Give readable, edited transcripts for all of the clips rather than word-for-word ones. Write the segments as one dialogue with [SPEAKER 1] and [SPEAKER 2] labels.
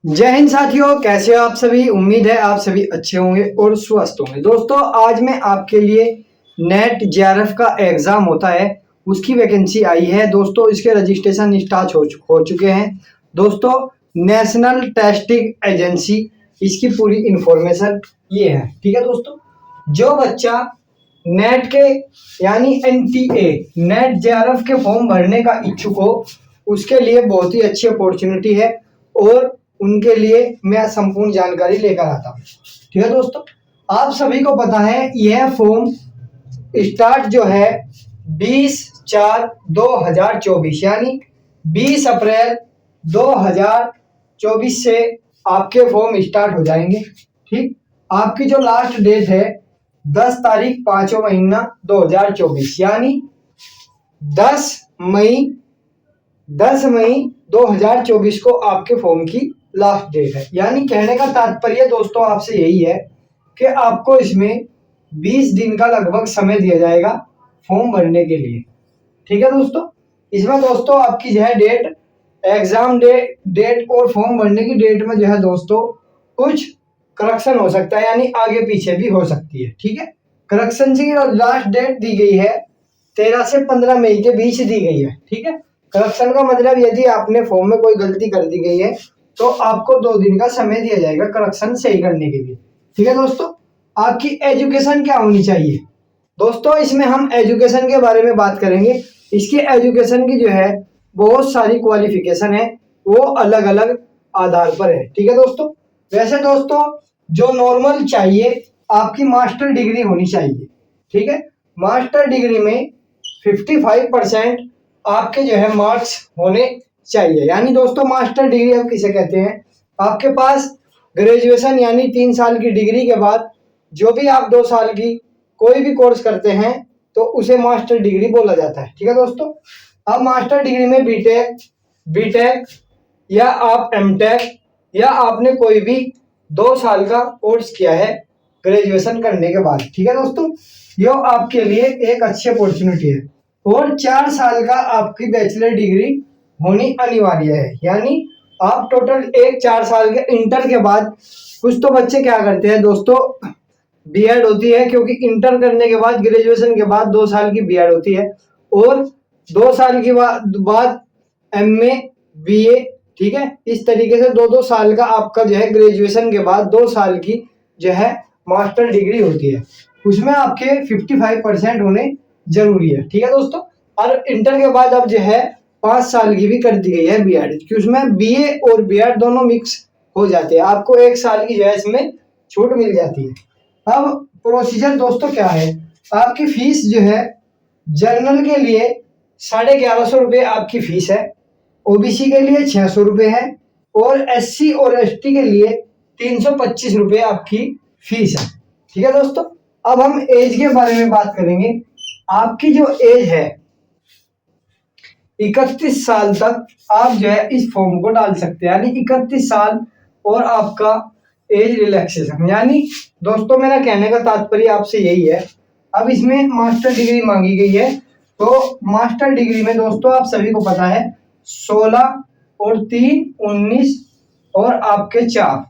[SPEAKER 1] जय हिंद साथियों, कैसे हो आप सभी। उम्मीद है आप सभी अच्छे होंगे और स्वस्थ होंगे। दोस्तों, आज मैं आपके लिए नेट जेआरएफ का एग्ज़ाम होता है, उसकी वैकेंसी आई है। दोस्तों, इसके रजिस्ट्रेशन स्टार्ट हो चुके हैं। दोस्तों, नेशनल टेस्टिंग एजेंसी, इसकी पूरी इन्फॉर्मेशन ये है। ठीक है दोस्तों, जो बच्चा नेट के यानी एनटीए नेट जेआरएफ के फॉर्म भरने का इच्छुक हो, उसके लिए बहुत ही अच्छी अपॉर्चुनिटी है और उनके लिए मैं संपूर्ण जानकारी लेकर आता हूँ। ठीक है दोस्तों, आप सभी को पता है यह फॉर्म स्टार्ट जो है 20/4/2024 यानी 20 अप्रैल 2024 से आपके फॉर्म स्टार्ट हो जाएंगे। ठीक, आपकी जो लास्ट डेट है 10 तारीख 5वां महीना 2024 यानी 10 मई 2024 को आपके फॉर्म की लास्ट डेट है। यानी कहने का तात्पर्य दोस्तों आपसे यही है कि आपको इसमें 20 दिन का लगभग समय दिया जाएगा फॉर्म भरने के लिए। ठीक है दोस्तों, इसमें दोस्तों आपकी जो है डेट, एग्जाम डेट और फॉर्म भरने की डेट में जो है दोस्तों कुछ करेक्शन हो सकता है, यानी आगे पीछे भी हो सकती है। ठीक है, करेक्शन की लास्ट डेट दी गई है 13 से 15 मई के बीच दी गई है। ठीक है, करेक्शन का मतलब यदि आपने फॉर्म में कोई गलती कर दी गई है तो आपको 2 दिन का समय दिया जाएगा करेक्शन सही करने के लिए। ठीक है दोस्तों, आपकी एजुकेशन क्या होनी चाहिए। दोस्तों, इसमें हम एजुकेशन के बारे में बात करेंगे। इसकी एजुकेशन की जो है बहुत सारी क्वालिफिकेशन है, वो अलग अलग आधार पर है। ठीक है दोस्तों, वैसे दोस्तों जो नॉर्मल चाहिए, आपकी मास्टर डिग्री होनी चाहिए। ठीक है, मास्टर डिग्री में 55% आपके जो है मार्क्स होने चाहिए। यानी दोस्तों मास्टर डिग्री अब किसे कहते हैं, आपके पास ग्रेजुएशन यानी 3 साल की डिग्री के बाद जो भी आप 2 साल की कोई भी कोर्स करते हैं तो उसे मास्टर डिग्री बोला जाता है। ठीक है दोस्तों, अब मास्टर डिग्री में बीटेक या आप एमटेक या आपने कोई भी 2 साल का कोर्स किया है ग्रेजुएशन करने के बाद। ठीक है दोस्तों, यह आपके लिए एक अच्छी अपॉर्चुनिटी है। और 4 साल का आपकी बैचलर डिग्री होनी अनिवार्य है। यानी आप टोटल एक 4 साल के इंटर के बाद, कुछ तो बच्चे क्या करते हैं दोस्तों, बीएड होती है, क्योंकि इंटर करने के बाद ग्रेजुएशन के बाद 2 साल की बीएड होती है और 2 साल के बाद एमए बीए। ठीक है, इस तरीके से 2-2 साल का आपका जो है ग्रेजुएशन के बाद 2 साल की जो है मास्टर डिग्री होती है, उसमें आपके 55% होने जरूरी है। ठीक है दोस्तों, और इंटर के बाद अब जो है 5 साल की भी कर दी गई है बीएड, कि उसमें बीए और बीएड दोनों मिक्स हो जाते हैं। आपको 1 साल की जो है इसमें छूट मिल जाती है। अब प्रोसीजर दोस्तों क्या है, आपकी फीस जो है जनरल के लिए 1150 रुपये आपकी फीस है, ओबीसी के लिए 600 रुपये है और एससी और एसटी के लिए 325 रुपये आपकी फीस है। ठीक है दोस्तों, अब हम एज के बारे में बात करेंगे। आपकी जो एज है 31 साल तक आप जो है इस फॉर्म को डाल सकते हैं, यानी 31 साल और आपका एज रिलैक्सेशन। यानी दोस्तों मेरा कहने का तात्पर्य आपसे यही है। अब इसमें मास्टर डिग्री मांगी गई है, तो मास्टर डिग्री में दोस्तों आप सभी को पता है 16 और 3 19 और आपके 4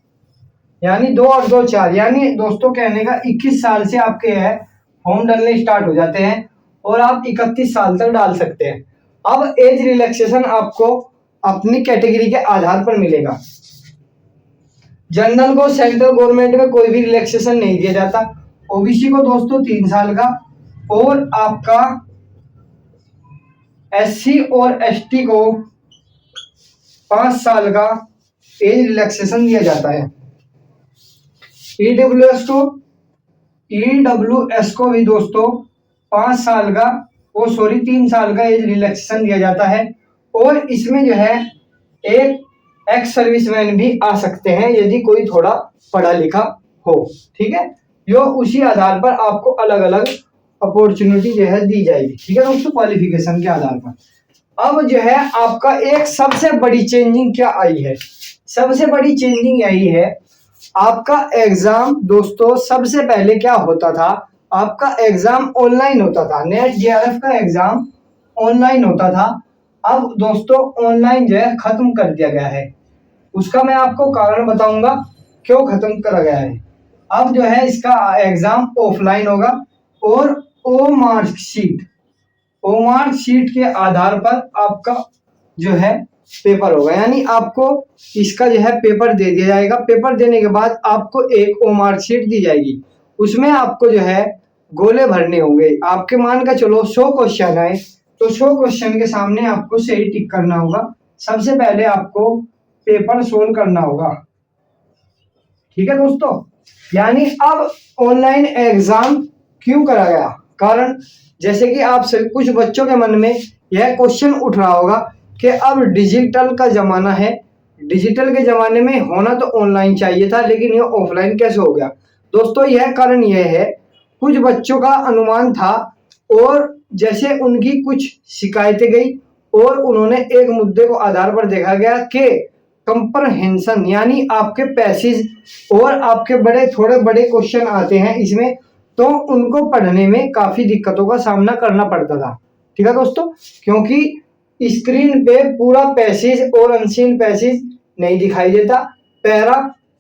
[SPEAKER 1] यानी 2 और 2 4, यानी दोस्तों कहने का 21 साल से आपके है फॉर्म डालने स्टार्ट हो जाते हैं और आप 31 साल तक डाल सकते हैं। अब एज रिलैक्सेशन आपको अपनी कैटेगरी के आधार पर मिलेगा। जनरल को सेंट्रल गवर्नमेंट में कोई भी रिलैक्सेशन नहीं दिया जाता। ओबीसी को दोस्तों 3 साल का और आपका एससी और एसटी को 5 साल का एज रिलैक्सेशन दिया जाता है। ईडब्ल्यूएस को भी दोस्तों 5 साल का 3 साल का एज रिलैक्सेशन दिया जाता है। और इसमें जो है एक एक्स सर्विसमैन भी आ सकते हैं यदि कोई थोड़ा पढ़ा लिखा हो। ठीक है, जो उसी आधार पर आपको अलग अलग अपॉर्चुनिटी जो है दी जाएगी। ठीक है दोस्तों, क्वालिफिकेशन के आधार पर। अब जो है आपका एक सबसे बड़ी चेंजिंग क्या आई है, सबसे बड़ी चेंजिंग यही है, आपका एग्जाम दोस्तों सबसे पहले क्या होता था, आपका एग्जाम ऑनलाइन होता था। नेट जेआरएफ का एग्जाम ऑनलाइन होता था। अब दोस्तों ऑनलाइन जो है खत्म कर दिया गया है। उसका मैं आपको कारण बताऊंगा क्यों खत्म करा गया है। अब जो है इसका एग्जाम ऑफलाइन होगा और ओ मार्कशीट के आधार पर आपका जो है पेपर होगा, यानी आपको इसका जो है पेपर दे दिया जाएगा। पेपर देने के बाद आपको एक ओ मार्कशीट दी जाएगी, उसमें आपको जो है गोले भरने होंगे। आपके मान का चलो 100 क्वेश्चन आए तो 100 क्वेश्चन के सामने आपको सही टिक करना होगा। सबसे पहले आपको पेपर सोल्व करना होगा, ठीक है दोस्तों। यानी अब ऑनलाइन एग्जाम क्यों करा गया, कारण जैसे कि आप सभी कुछ बच्चों के मन में यह क्वेश्चन उठ रहा होगा कि अब डिजिटल का जमाना है, डिजिटल के जमाने में होना तो ऑनलाइन चाहिए था, लेकिन ये ऑफलाइन कैसे हो गया। दोस्तों यह कारण यह है, कुछ बच्चों का अनुमान था और जैसे उनकी कुछ शिकायतें गई और उन्होंने एक मुद्दे को आधार पर देखा गया कि कंप्रहेंशन यानी आपके पैसेज और आपके बड़े थोड़े बड़े क्वेश्चन आते हैं इसमें, तो उनको पढ़ने में काफी दिक्कतों का सामना करना पड़ता था, ठीक है दोस्तों। क्योंकि स्क्रीन पे पूरा पैसेज और अनसीन पैसेज नहीं दिखाई देता पैरा,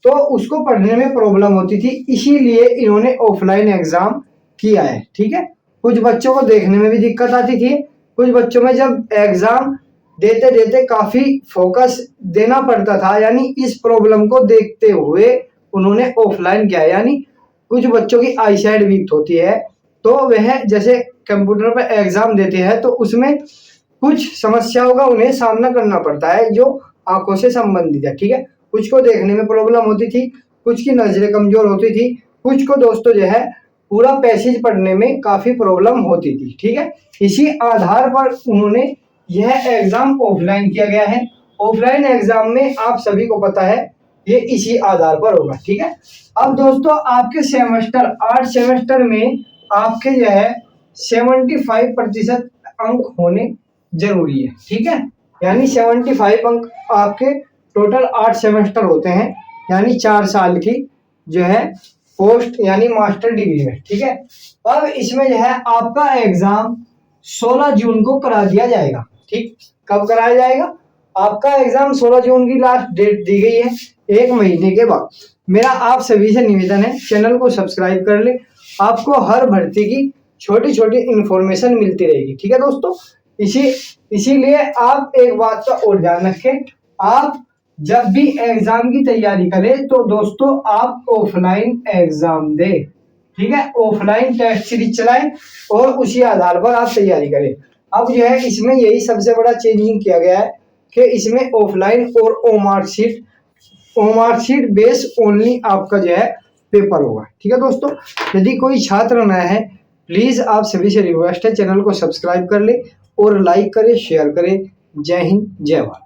[SPEAKER 1] तो उसको पढ़ने में प्रॉब्लम होती थी, इसीलिए इन्होंने ऑफलाइन एग्जाम किया है, ठीक है। कुछ बच्चों को देखने में भी दिक्कत आती थी, कुछ बच्चों में जब एग्जाम देते देते काफी फोकस देना पड़ता था, यानी इस प्रॉब्लम को देखते हुए उन्होंने ऑफलाइन किया। यानी कुछ बच्चों की आई साइड वीक होती है, तो वह जैसे कंप्यूटर पर एग्जाम देते हैं तो उसमें कुछ समस्याओं का उन्हें सामना करना पड़ता है जो आंखों से संबंधित है, ठीक है। कुछ को देखने में प्रॉब्लम होती थी, कुछ की नजरें कमजोर होती थी, कुछ को दोस्तों जो है पूरा पैसेज पढ़ने में काफी प्रॉब्लम होती थी, ठीक है। इसी आधार पर उन्होंने यह एग्जाम ऑफलाइन किया गया है। ऑफलाइन एग्जाम में आप सभी को पता है ये इसी आधार पर होगा, ठीक है। अब दोस्तों आपके सेमेस्टर 8 सेमेस्टर में आपके जो है 75% अंक होने जरूरी है, ठीक है। यानी 75 अंक आपके टोटल 8 सेमेस्टर होते हैं, यानी 4 साल की जो है पोस्ट यानी मास्टर डिग्री में, ठीक है। अब इसमें जो है आपका एग्जाम 16 जून को करा दिया जाएगा, ठीक। कब कराया जाएगा, आपका एग्जाम 16 जून की लास्ट डेट दी गई है, 1 महीने के बाद। मेरा आप सभी से निवेदन है चैनल को सब्सक्राइब कर ले, आपको हर भर्ती की छोटी छोटी इंफॉर्मेशन मिलती रहेगी, ठीक है दोस्तों। इसीलिए आप एक बात का और ध्यान रखें, आप जब भी एग्जाम की तैयारी करें तो दोस्तों आप ऑफलाइन एग्जाम दें, ठीक है। ऑफलाइन टेस्ट सीरीज चलाएं और उसी आधार पर आप तैयारी करें। अब जो है इसमें यही सबसे बड़ा चेंजिंग किया गया है कि इसमें ऑफलाइन और ओ मार्कशीट बेस ओनली आपका जो है पेपर होगा, ठीक है दोस्तों। यदि कोई छात्र नया है प्लीज आप सभी से रिक्वेस्ट है चैनल को सब्सक्राइब कर ले और लाइक करें, शेयर करें। जय हिंद, जय भारत।